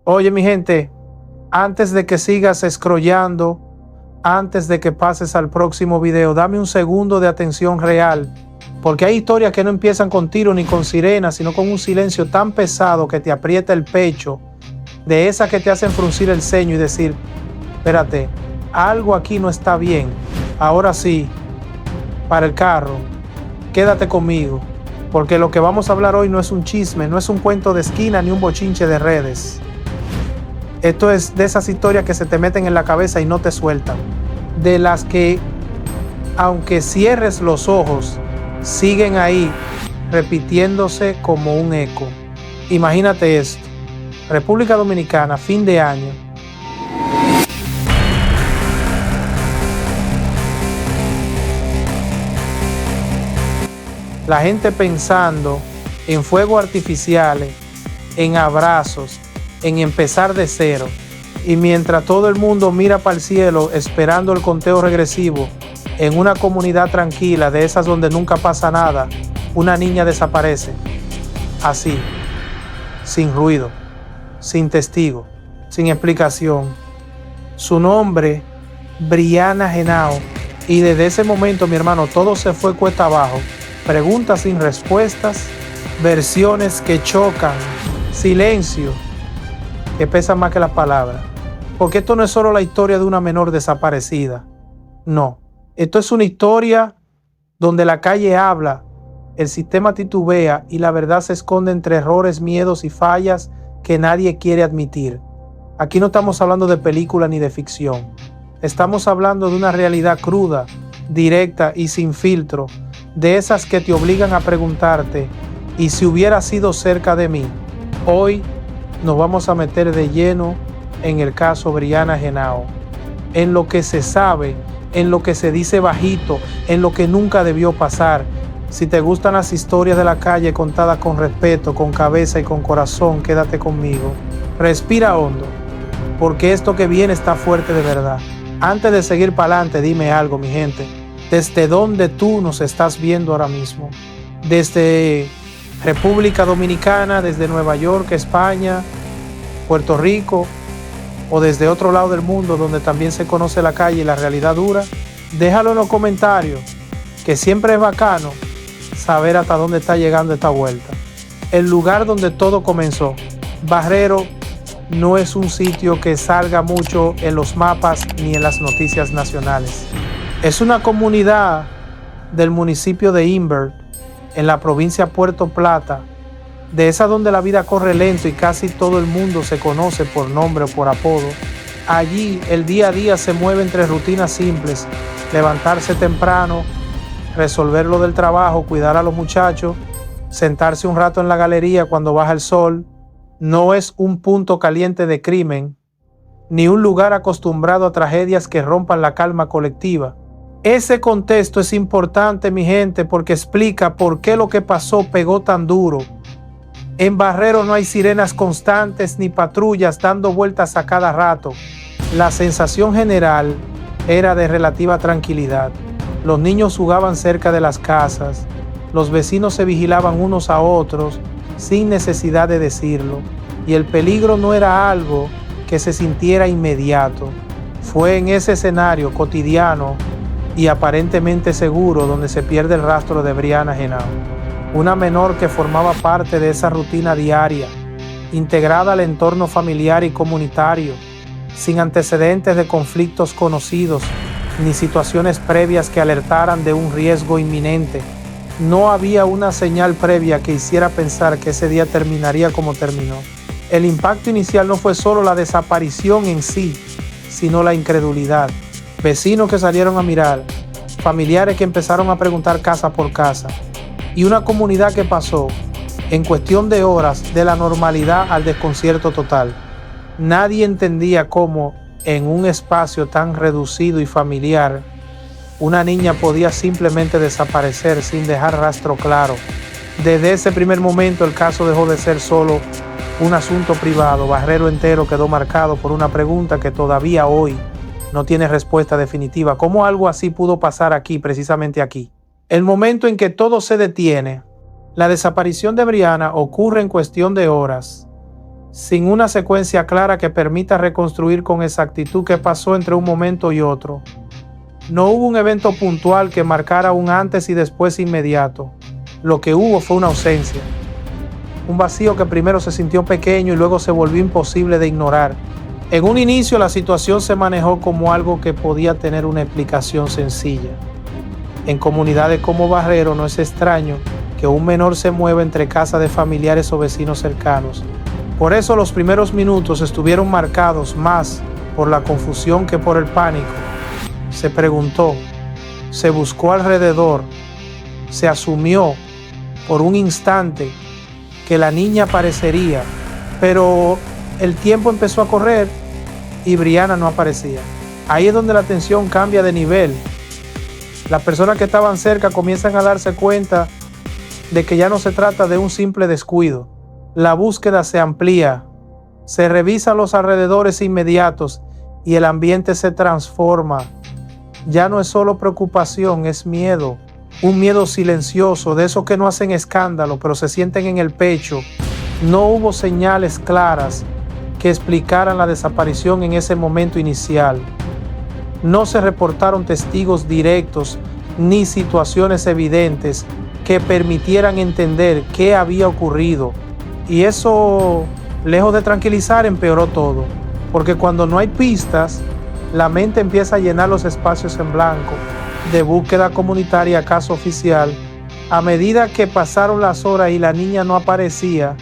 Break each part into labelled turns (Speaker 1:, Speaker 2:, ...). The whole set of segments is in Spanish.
Speaker 1: Oye, mi gente, antes de que sigas scrollando, antes de que pases al próximo video, dame un segundo de atención real, porque hay historias que no empiezan con tiro ni con sirena, sino con un silencio tan pesado que te aprieta el pecho, de esas que te hacen fruncir el ceño y decir, espérate, algo aquí no está bien. Ahora sí, para el carro, quédate conmigo, porque lo que vamos a hablar hoy no es un chisme, no es un cuento de esquina ni un bochinche de redes. Esto es de esas historias que se te meten en la cabeza y no te sueltan, de las que, aunque cierres los ojos, siguen ahí repitiéndose como un eco. Imagínate esto: República Dominicana, fin de año. La gente pensando en fuegos artificiales, en abrazos, en empezar de cero. Y mientras todo el mundo mira para el cielo esperando el conteo regresivo, en una comunidad tranquila, de esas donde nunca pasa nada, una niña desaparece. Así, sin ruido, sin testigo, sin explicación. Su nombre, Brianna Henao. Y desde ese momento, mi hermano, todo se fue cuesta abajo. Preguntas sin respuestas, versiones que chocan, silencio que pesa más que las palabras. Porque esto no es solo la historia de una menor desaparecida. No, esto es una historia donde la calle habla, el sistema titubea y la verdad se esconde entre errores, miedos y fallas que nadie quiere admitir. Aquí no estamos hablando de película ni de ficción. Estamos hablando de una realidad cruda, directa y sin filtro, de esas que te obligan a preguntarte, ¿y si hubiera sido cerca de mí? Hoy nos vamos a meter de lleno en el caso Brianna Henao, en lo que se sabe, en lo que se dice bajito, en lo que nunca debió pasar. Si te gustan las historias de la calle contadas con respeto, con cabeza y con corazón, quédate conmigo. Respira hondo, porque esto que viene está fuerte de verdad. Antes de seguir para adelante, dime algo, mi gente. ¿Desde dónde tú nos estás viendo ahora mismo? ¿Desde República Dominicana, desde Nueva York, España, Puerto Rico, o desde otro lado del mundo donde también se conoce la calle y la realidad dura? Déjalo en los comentarios, que siempre es bacano saber hasta dónde está llegando esta vuelta. El lugar donde todo comenzó. Barrero no es un sitio que salga mucho en los mapas ni en las noticias nacionales. Es una comunidad del municipio de Imbert, en la provincia de Puerto Plata, de esa donde la vida corre lento y casi todo el mundo se conoce por nombre o por apodo. Allí el día a día se mueve entre rutinas simples: levantarse temprano, resolver lo del trabajo, cuidar a los muchachos, sentarse un rato en la galería cuando baja el sol. No es un punto caliente de crimen, ni un lugar acostumbrado a tragedias que rompan la calma colectiva. Ese contexto es importante, mi gente, porque explica por qué lo que pasó pegó tan duro. En Barrero no hay sirenas constantes ni patrullas dando vueltas a cada rato. La sensación general era de relativa tranquilidad. Los niños jugaban cerca de las casas, los vecinos se vigilaban unos a otros sin necesidad de decirlo, y el peligro no era algo que se sintiera inmediato. Fue en ese escenario cotidiano y aparentemente seguro donde se pierde el rastro de Brianna Henao, una menor que formaba parte de esa rutina diaria, integrada al entorno familiar y comunitario, sin antecedentes de conflictos conocidos, ni situaciones previas que alertaran de un riesgo inminente. No había una señal previa que hiciera pensar que ese día terminaría como terminó. El impacto inicial no fue solo la desaparición en sí, sino la incredulidad. Vecinos que salieron a mirar, familiares que empezaron a preguntar casa por casa, y una comunidad que pasó, en cuestión de horas, de la normalidad al desconcierto total. Nadie entendía cómo, en un espacio tan reducido y familiar, una niña podía simplemente desaparecer sin dejar rastro claro. Desde ese primer momento el caso dejó de ser solo un asunto privado. Barrero entero quedó marcado por una pregunta que todavía hoy no tiene respuesta definitiva. ¿Cómo algo así pudo pasar aquí, precisamente aquí? El momento en que todo se detiene, la desaparición de Brianna ocurre en cuestión de horas. sin una secuencia clara que permita reconstruir con exactitud qué pasó entre un momento y otro. No hubo un evento puntual que marcara un antes y después inmediato. Lo que hubo fue una ausencia. Un vacío que primero se sintió pequeño y luego se volvió imposible de ignorar. En un inicio la situación se manejó como algo que podía tener una explicación sencilla. En comunidades como Barrero no es extraño que un menor se mueva entre casas de familiares o vecinos cercanos. Por eso los primeros minutos estuvieron marcados más por la confusión que por el pánico. Se preguntó, se buscó alrededor, se asumió por un instante que la niña aparecería, pero el tiempo empezó a correr y Brianna no aparecía. Ahí es donde la tensión cambia de nivel. Las personas que estaban cerca comienzan a darse cuenta de que ya no se trata de un simple descuido. La búsqueda se amplía, se revisan los alrededores inmediatos y el ambiente se transforma. Ya no es solo preocupación, es miedo. Un miedo silencioso, de esos que no hacen escándalo, pero se sienten en el pecho. No hubo señales claras que explicaran la desaparición en ese momento inicial. No se reportaron testigos directos ni situaciones evidentes que permitieran entender qué había ocurrido. Y eso, lejos de tranquilizar, empeoró todo. Porque cuando no hay pistas, la mente empieza a llenar los espacios en blanco de búsqueda comunitaria a caso oficial. A medida que pasaron las horas y la niña no aparecía,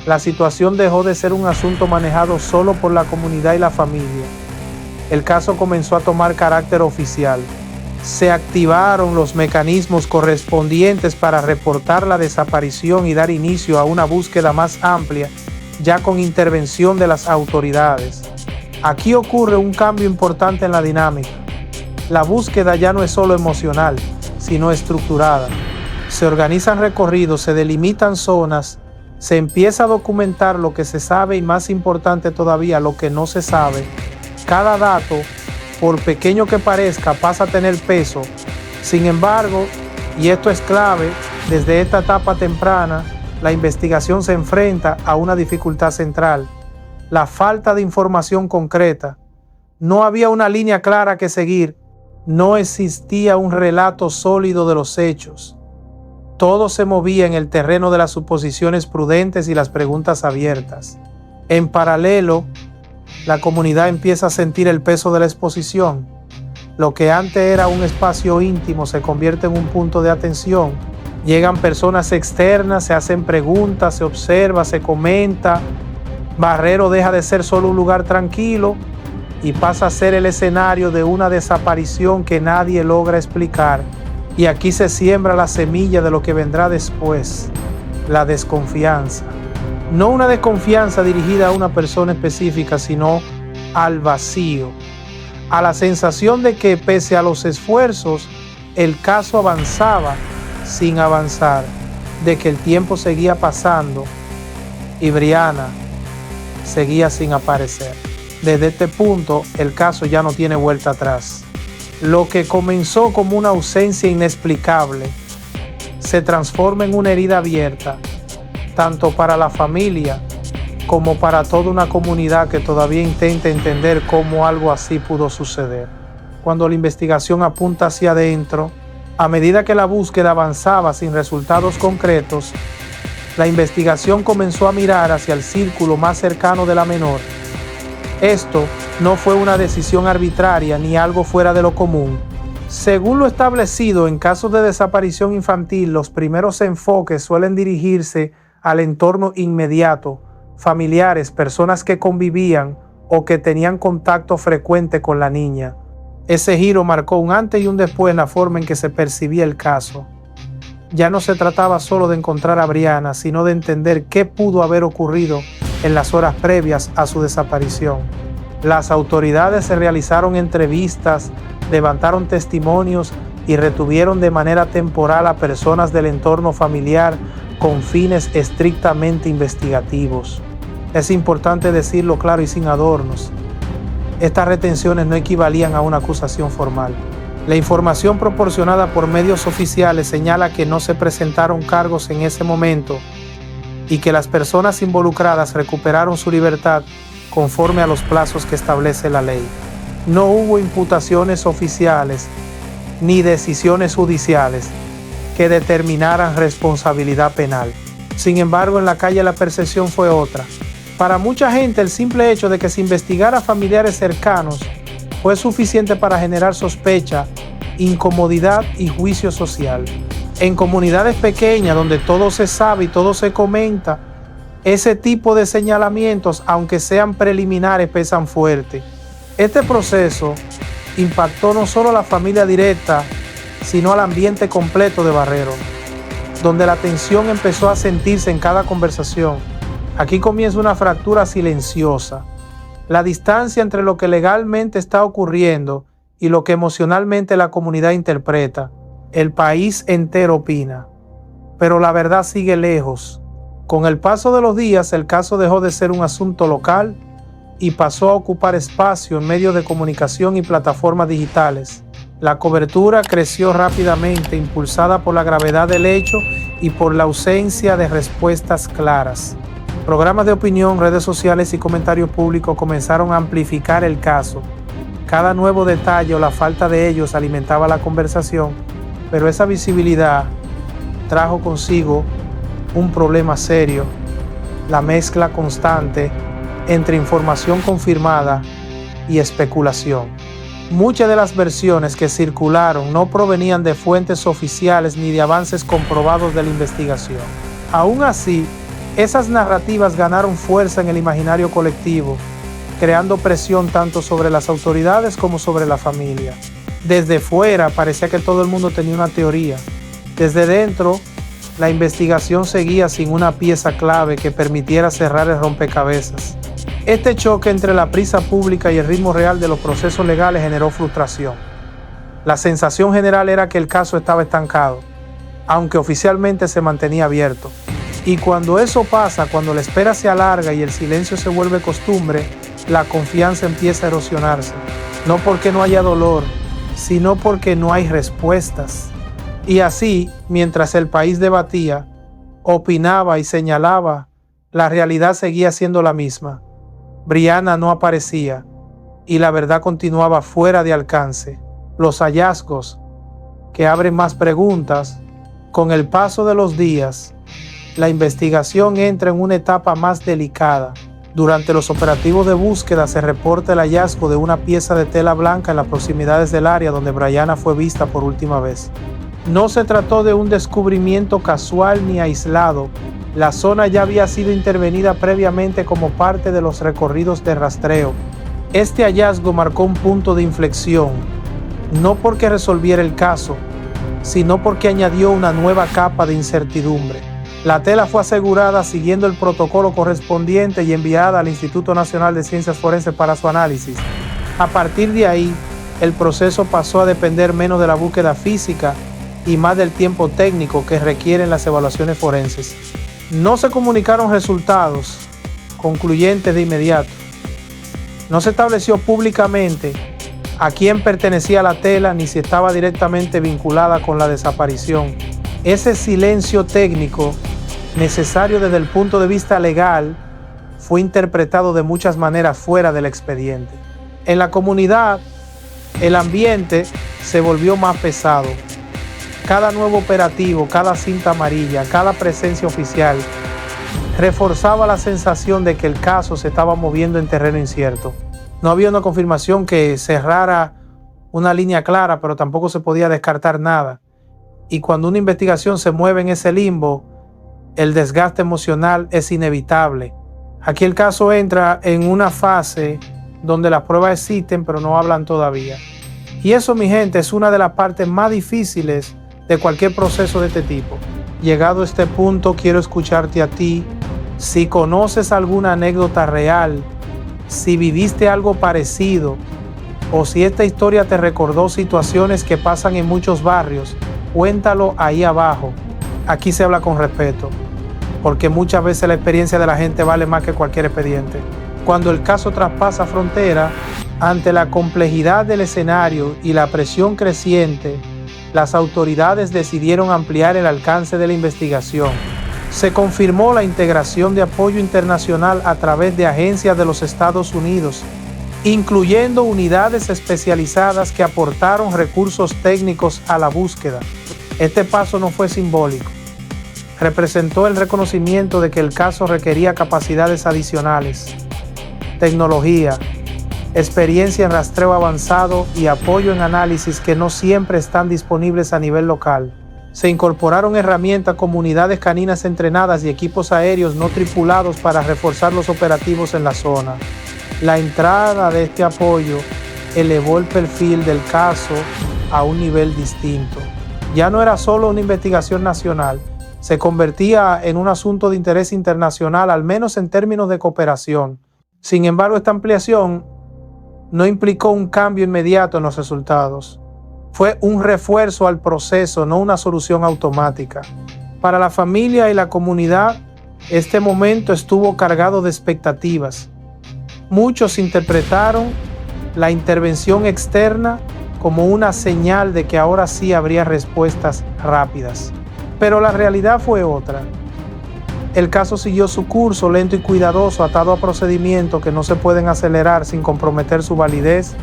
Speaker 1: la situación dejó de ser un asunto manejado solo por la comunidad y la familia. El caso comenzó a tomar carácter oficial. Se activaron los mecanismos correspondientes para reportar la desaparición y dar inicio a una búsqueda más amplia, ya con intervención de las autoridades. Aquí ocurre un cambio importante en la dinámica. La búsqueda ya no es solo emocional, sino estructurada. Se organizan recorridos, se delimitan zonas, se empieza a documentar lo que se sabe y, más importante todavía, lo que no se sabe. Cada dato, por pequeño que parezca, pasa a tener peso. Sin embargo, y esto es clave, desde esta etapa temprana, la investigación se enfrenta a una dificultad central: la falta de información concreta. No había una línea clara que seguir, no existía un relato sólido de los hechos. Todo se movía en el terreno de las suposiciones prudentes y las preguntas abiertas. En paralelo, la comunidad empieza a sentir el peso de la exposición. Lo que antes era un espacio íntimo se convierte en un punto de atención. Llegan personas externas, se hacen preguntas, se observa, se comenta. Barrero deja de ser solo un lugar tranquilo y pasa a ser el escenario de una desaparición que nadie logra explicar. Y aquí se siembra la semilla de lo que vendrá después: la desconfianza. No una desconfianza dirigida a una persona específica, sino al vacío, a la sensación de que pese a los esfuerzos, el caso avanzaba sin avanzar, de que el tiempo seguía pasando y Brianna seguía sin aparecer. Desde este punto, el caso ya no tiene vuelta atrás. Lo que comenzó como una ausencia inexplicable se transforma en una herida abierta, tanto para la familia como para toda una comunidad que todavía intenta entender cómo algo así pudo suceder. Cuando la investigación apunta hacia adentro, a medida que la búsqueda avanzaba sin resultados concretos, la investigación comenzó a mirar hacia el círculo más cercano de la menor. Esto no fue una decisión arbitraria ni algo fuera de lo común. Según lo establecido en casos de desaparición infantil, los primeros enfoques suelen dirigirse al entorno inmediato, familiares, personas que convivían o que tenían contacto frecuente con la niña. Ese giro marcó un antes y un después en la forma en que se percibía el caso. Ya no se trataba solo de encontrar a Brianna, sino de entender qué pudo haber ocurrido en las horas previas a su desaparición. Las autoridades se realizaron entrevistas, levantaron testimonios y retuvieron de manera temporal a personas del entorno familiar con fines estrictamente investigativos. Es importante decirlo claro y sin adornos. Estas retenciones no equivalían a una acusación formal. La información proporcionada por medios oficiales señala que no se presentaron cargos en ese momento, y que las personas involucradas recuperaron su libertad conforme a los plazos que establece la ley. No hubo imputaciones oficiales ni decisiones judiciales que determinaran responsabilidad penal. Sin embargo, en la calle la percepción fue otra. Para mucha gente, el simple hecho de que se investigara a familiares cercanos fue suficiente para generar sospecha, incomodidad y juicio social. En comunidades pequeñas donde todo se sabe y todo se comenta, ese tipo de señalamientos, aunque sean preliminares, pesan fuerte. Este proceso impactó no solo a la familia directa, sino al ambiente completo de Barrero, donde la tensión empezó a sentirse en cada conversación. Aquí comienza una fractura silenciosa. La distancia entre lo que legalmente está ocurriendo y lo que emocionalmente la comunidad interpreta. El país entero opina, pero la verdad sigue lejos. Con el paso de los días, el caso dejó de ser un asunto local y pasó a ocupar espacio en medios de comunicación y plataformas digitales. La cobertura creció rápidamente, impulsada por la gravedad del hecho y por la ausencia de respuestas claras. Programas de opinión, redes sociales y comentarios públicos comenzaron a amplificar el caso. Cada nuevo detalle o la falta de ellos alimentaba la conversación, pero esa visibilidad trajo consigo un problema serio: la mezcla constante entre información confirmada y especulación. Muchas de las versiones que circularon no provenían de fuentes oficiales ni de avances comprobados de la investigación. Aún así, esas narrativas ganaron fuerza en el imaginario colectivo, creando presión tanto sobre las autoridades como sobre la familia. Desde fuera parecía que todo el mundo tenía una teoría. Desde dentro, la investigación seguía sin una pieza clave que permitiera cerrar el rompecabezas. Este choque entre la prisa pública y el ritmo real de los procesos legales generó frustración. La sensación general era que el caso estaba estancado, aunque oficialmente se mantenía abierto. Y cuando eso pasa, cuando la espera se alarga y el silencio se vuelve costumbre, la confianza empieza a erosionarse. No porque no haya dolor, sino porque no hay respuestas. Y así, mientras el país debatía, opinaba y señalaba, la realidad seguía siendo la misma. Brianna no aparecía y la verdad continuaba fuera de alcance. Los hallazgos, que abren más preguntas, con el paso de los días, la investigación entra en una etapa más delicada. Durante los operativos de búsqueda se reporta el hallazgo de una pieza de tela blanca en las proximidades del área donde Brianna fue vista por última vez. No se trató de un descubrimiento casual ni aislado. La zona ya había sido intervenida previamente como parte de los recorridos de rastreo. Este hallazgo marcó un punto de inflexión, no porque resolviera el caso, sino porque añadió una nueva capa de incertidumbre. La tela fue asegurada siguiendo el protocolo correspondiente y enviada al Instituto Nacional de Ciencias Forenses para su análisis. A partir de ahí, el proceso pasó a depender menos de la búsqueda física y más del tiempo técnico que requieren las evaluaciones forenses. No se comunicaron resultados concluyentes de inmediato. No se estableció públicamente a quién pertenecía la tela ni si estaba directamente vinculada con la desaparición. Ese silencio técnico, necesario desde el punto de vista legal, fue interpretado de muchas maneras fuera del expediente. En la comunidad, el ambiente se volvió más pesado. Cada nuevo operativo, cada cinta amarilla, cada presencia oficial reforzaba la sensación de que el caso se estaba moviendo en terreno incierto. No había una confirmación que cerrara una línea clara, pero tampoco se podía descartar nada. Y cuando una investigación se mueve en ese limbo, el desgaste emocional es inevitable. Aquí el caso entra en una fase donde las pruebas existen, pero no hablan todavía. Y eso, mi gente, es una de las partes más difíciles de cualquier proceso de este tipo. Llegado a este punto, quiero escucharte a ti. Si conoces alguna anécdota real, si viviste algo parecido, o si esta historia te recordó situaciones que pasan en muchos barrios, cuéntalo ahí abajo. Aquí se habla con respeto, porque muchas veces la experiencia de la gente vale más que cualquier expediente. Cuando el caso traspasa frontera, ante la complejidad del escenario y la presión creciente, las autoridades decidieron ampliar el alcance de la investigación. Se confirmó la integración de apoyo internacional a través de agencias de los Estados Unidos, incluyendo unidades especializadas que aportaron recursos técnicos a la búsqueda. Este paso no fue simbólico. Representó el reconocimiento de que el caso requería capacidades adicionales, tecnología, experiencia en rastreo avanzado y apoyo en análisis que no siempre están disponibles a nivel local. Se incorporaron herramientas como unidades caninas entrenadas y equipos aéreos no tripulados para reforzar los operativos en la zona. La entrada de este apoyo elevó el perfil del caso a un nivel distinto. Ya no era solo una investigación nacional, se convertía en un asunto de interés internacional, al menos en términos de cooperación. Sin embargo, esta ampliación no implicó un cambio inmediato en los resultados. Fue un refuerzo al proceso, no una solución automática. Para la familia y la comunidad, este momento estuvo cargado de expectativas. Muchos interpretaron la intervención externa como una señal de que ahora sí habría respuestas rápidas. Pero la realidad fue otra. El caso siguió su curso lento y cuidadoso, atado a procedimientos que no se pueden acelerar sin comprometer su validez.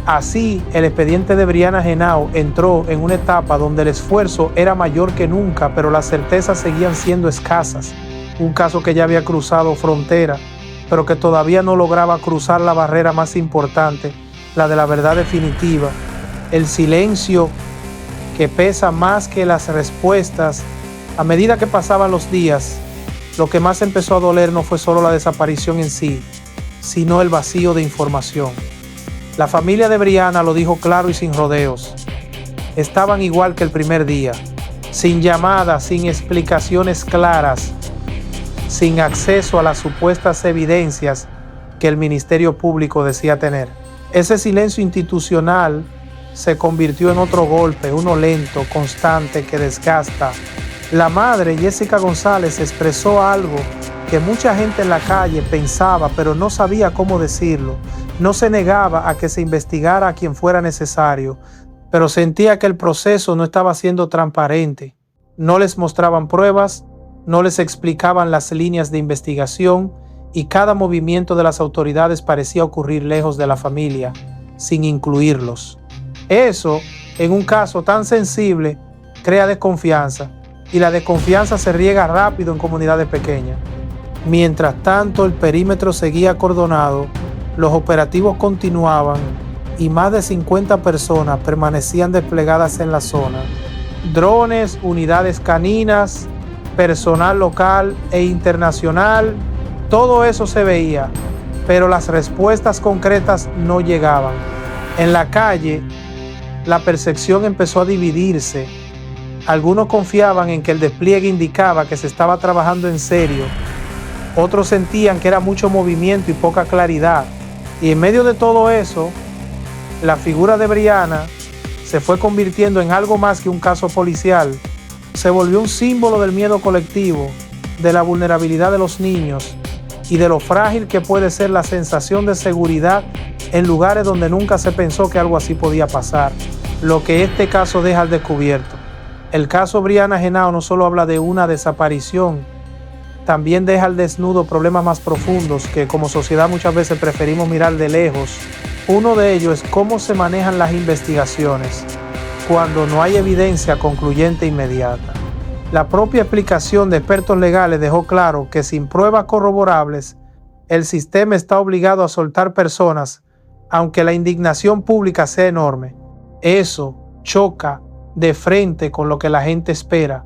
Speaker 1: Así, el expediente de Brianna Henao entró en una etapa donde el esfuerzo era mayor que nunca, pero las certezas seguían siendo escasas. Un caso que ya había cruzado frontera, pero que todavía no lograba cruzar la barrera más importante, la de la verdad definitiva. El silencio que pesa más que las respuestas. A medida que pasaban los días, lo que más empezó a doler no fue solo la desaparición en sí, sino el vacío de información. La familia de Brianna lo dijo claro y sin rodeos. Estaban igual que el primer día, sin llamadas, sin explicaciones claras, sin acceso a las supuestas evidencias que el Ministerio Público decía tener. Ese silencio institucional se convirtió en otro golpe, uno lento, constante, que desgasta. La madre, Jessica González, expresó algo que mucha gente en la calle pensaba, pero no sabía cómo decirlo. No se negaba a que se investigara a quien fuera necesario, pero sentía que el proceso no estaba siendo transparente. No les mostraban pruebas, no les explicaban las líneas de investigación y cada movimiento de las autoridades parecía ocurrir lejos de la familia, sin incluirlos. Eso, en un caso tan sensible, crea desconfianza, y la desconfianza se riega rápido en comunidades pequeñas. Mientras tanto, el perímetro seguía acordonado, los operativos continuaban y más de 50 personas permanecían desplegadas en la zona. Drones, unidades caninas, personal local e internacional, todo eso se veía, pero las respuestas concretas no llegaban. En la calle, la percepción empezó a dividirse. Algunos confiaban en que el despliegue indicaba que se estaba trabajando en serio. Otros sentían que era mucho movimiento y poca claridad. Y en medio de todo eso, la figura de Brianna se fue convirtiendo en algo más que un caso policial. Se volvió un símbolo del miedo colectivo, de la vulnerabilidad de los niños y de lo frágil que puede ser la sensación de seguridad en lugares donde nunca se pensó que algo así podía pasar. Lo que este caso deja al descubierto. El caso Brianna Henao no solo habla de una desaparición, también deja al desnudo problemas más profundos que como sociedad muchas veces preferimos mirar de lejos. Uno de ellos es cómo se manejan las investigaciones cuando no hay evidencia concluyente inmediata. La propia explicación de expertos legales dejó claro que sin pruebas corroborables, el sistema está obligado a soltar personas, aunque la indignación pública sea enorme. Eso choca de frente con lo que la gente espera.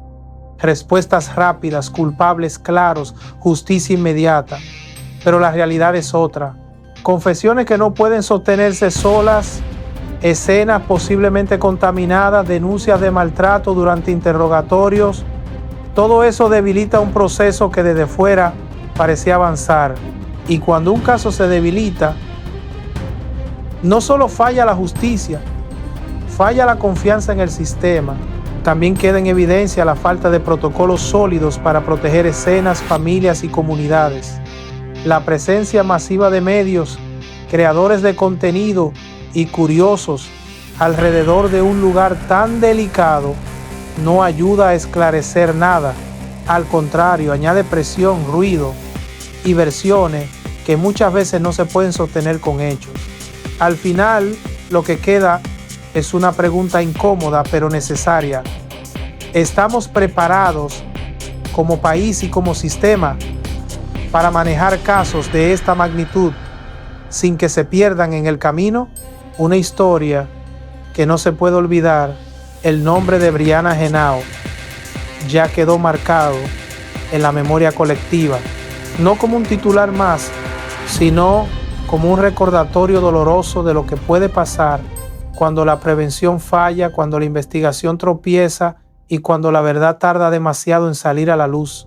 Speaker 1: Respuestas rápidas, culpables claros, justicia inmediata. Pero la realidad es otra. Confesiones que no pueden sostenerse solas, escenas posiblemente contaminadas, denuncias de maltrato durante interrogatorios. Todo eso debilita un proceso que desde fuera parecía avanzar. Y cuando un caso se debilita, no solo falla la justicia, falla la confianza en el sistema. También queda en evidencia la falta de protocolos sólidos para proteger escenas, familias y comunidades. La presencia masiva de medios, creadores de contenido y curiosos alrededor de un lugar tan delicado no ayuda a esclarecer nada. Al contrario, añade presión, ruido y versiones que muchas veces no se pueden sostener con hechos. Al final, lo que queda es una pregunta incómoda pero necesaria. ¿Estamos preparados como país y como sistema para manejar casos de esta magnitud sin que se pierdan en el camino? Una historia que no se puede olvidar. El nombre de Brianna Henao ya quedó marcado en la memoria colectiva, no como un titular más, sino como un recordatorio doloroso de lo que puede pasar cuando la prevención falla, cuando la investigación tropieza y cuando la verdad tarda demasiado en salir a la luz.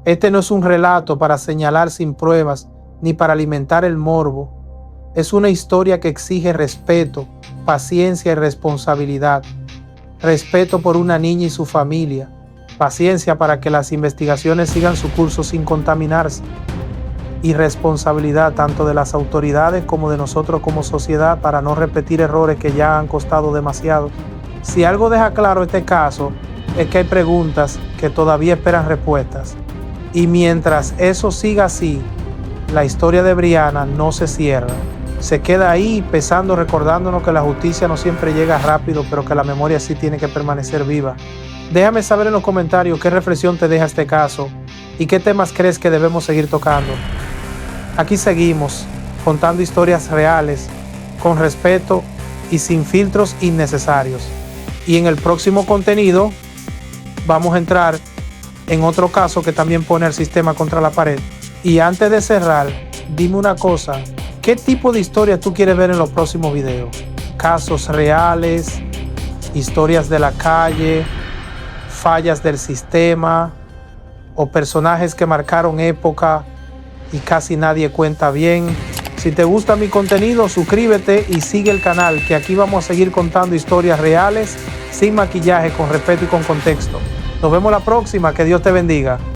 Speaker 1: Este no es un relato para señalar sin pruebas ni para alimentar el morbo. Es una historia que exige respeto, paciencia y responsabilidad. Respeto por una niña y su familia. Paciencia para que las investigaciones sigan su curso sin contaminarse. Y responsabilidad tanto de las autoridades como de nosotros como sociedad para no repetir errores que ya han costado demasiado. Si algo deja claro este caso es que hay preguntas que todavía esperan respuestas. Y mientras eso siga así, la historia de Brianna no se cierra. Se queda ahí pesando, recordándonos que la justicia no siempre llega rápido, pero que la memoria sí tiene que permanecer viva. Déjame saber en los comentarios qué reflexión te deja este caso y qué temas crees que debemos seguir tocando. Aquí seguimos contando historias reales, con respeto y sin filtros innecesarios. Y en el próximo contenido vamos a entrar en otro caso que también pone al sistema contra la pared. Y antes de cerrar, dime una cosa, ¿qué tipo de historia tú quieres ver en los próximos videos? ¿Casos reales? ¿Historias de la calle? ¿Fallas del sistema? ¿O personajes que marcaron época y casi nadie cuenta bien? Si te gusta mi contenido, suscríbete y sigue el canal, que aquí vamos a seguir contando historias reales, sin maquillaje, con respeto y con contexto. Nos vemos la próxima, que Dios te bendiga.